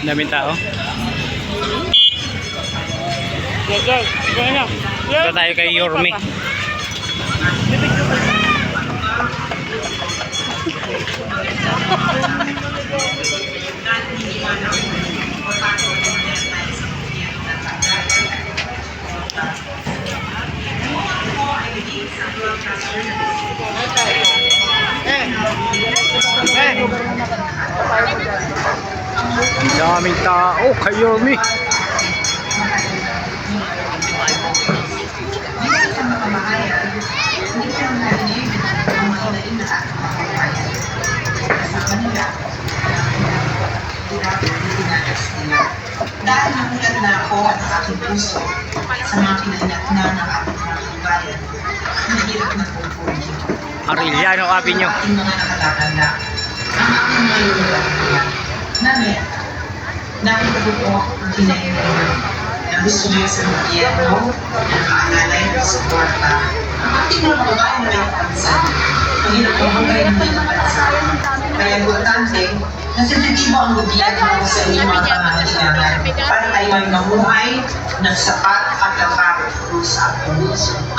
Daming tao. Dito tayo kay Yorme. Daming tao kay Yorme. Dahil namulat na ako at aking puso sa mga kinainatnan ng ating mga kabayan, mahirap na pumpunin. Arellano Avenue. Ating mga nakatatanda, ang aking mga lululat namin po ang kinainatnan na gusto niyo sa gobyerno na kaalalay ng suporta. Ang ating mga kabayan na may kapansan, mahirap po hanggang may kapansan. Kaya importante, nasensitibo ang gobyerno sa inyong mga pangangailangan para tayo ay mamuhay ng sapat at tapat sa atin.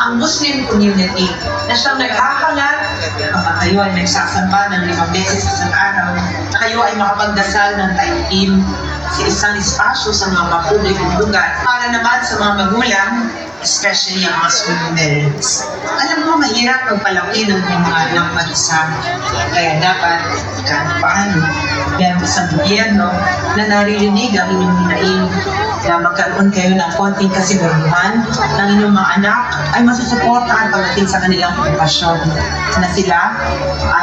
Ang Muslim community na siyang naghahalat kapag kayo ay nagsasamba ng 5 beses sa isang araw, na kayo ay makapagdasal ng taimtim sa isang espasyo sa mga mapublikong lugar para naman sa mga magulang, especially ang mga school parents. Alam mo, mahirap magpalaki ng mga anak mag-isa. Kaya dapat, kahit paano, meron sa gobyerno na naririnig ang inyong hinaing na magkaroon kayo ng konting kasiguraduhan ng inyong mga anak ay masusuportahan pagdating sa kanilang okupasyon na sila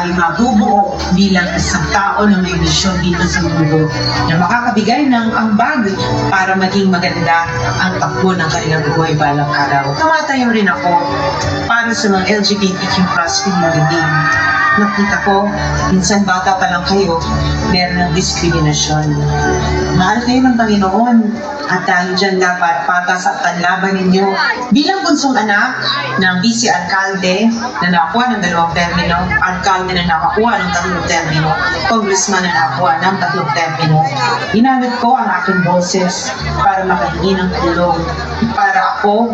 ay mabubuo bilang isang tao na may misyon dito sa mundo na makakabigay ng ambag para maging maganda ang takbo ng kanilang buhay balang araw. Tumatayo rin ako para sa mga LGBTQ+ community. Nakita ko, minsan bata pa lang kayo, meron ng diskriminasyon. Mahal kayo ng Panginoon at dahil dyan dapat patas at panlaban ninyo. Bilang bunsong anak ng vice alkalde na nakakuha ng 2 termino, alkalde na nakakuha ng 3 termino, congressman na nakakuha ng 3 termino, ginamit ko ang aking boses para makahingi ng tulong para ako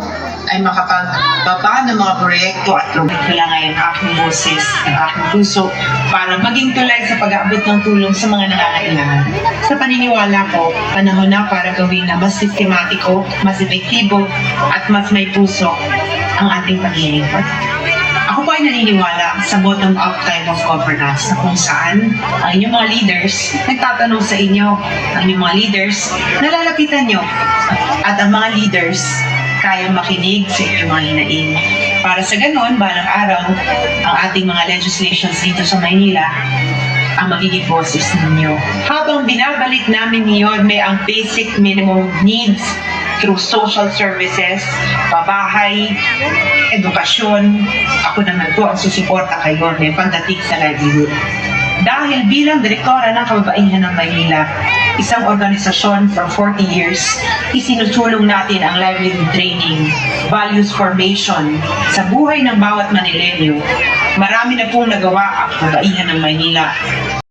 ay makapagbaba ng mga proyekto at kailangan ngayon aking boses, ang aking puso para maging tulay sa pag-aabot ng tulong sa mga nangangailangan. Sa paniniwala ko, panahon na para gawin na mas sistematiko, mas epektibo at mas may puso ang ating paglilingkod. Ako po ay naniniwala sa bottom-up type of governance na kung saan ang inyong mga leaders nagtatanong sa inyo, ang inyong mga leaders nalalapitan nyo at ang mga leaders kayang makinig sa inyong mga hinaing. Para sa ganon, balang araw, ang ating mga legislations dito sa Maynila ang magiging boses ninyo. Habang binabalik namin ngayon may ang basic minimum needs through social services, pabahay, edukasyon, ako naman po ang susuporta kayo may pagdating sa livelihood. Dahil bilang direktora ng Kababaihan ng Maynila, isang organisasyon for 40 years, isinusulong natin ang livelihood training, values formation sa buhay ng bawat Manilenyo. Marami na pong nagawa ang Kababaihan ng Maynila.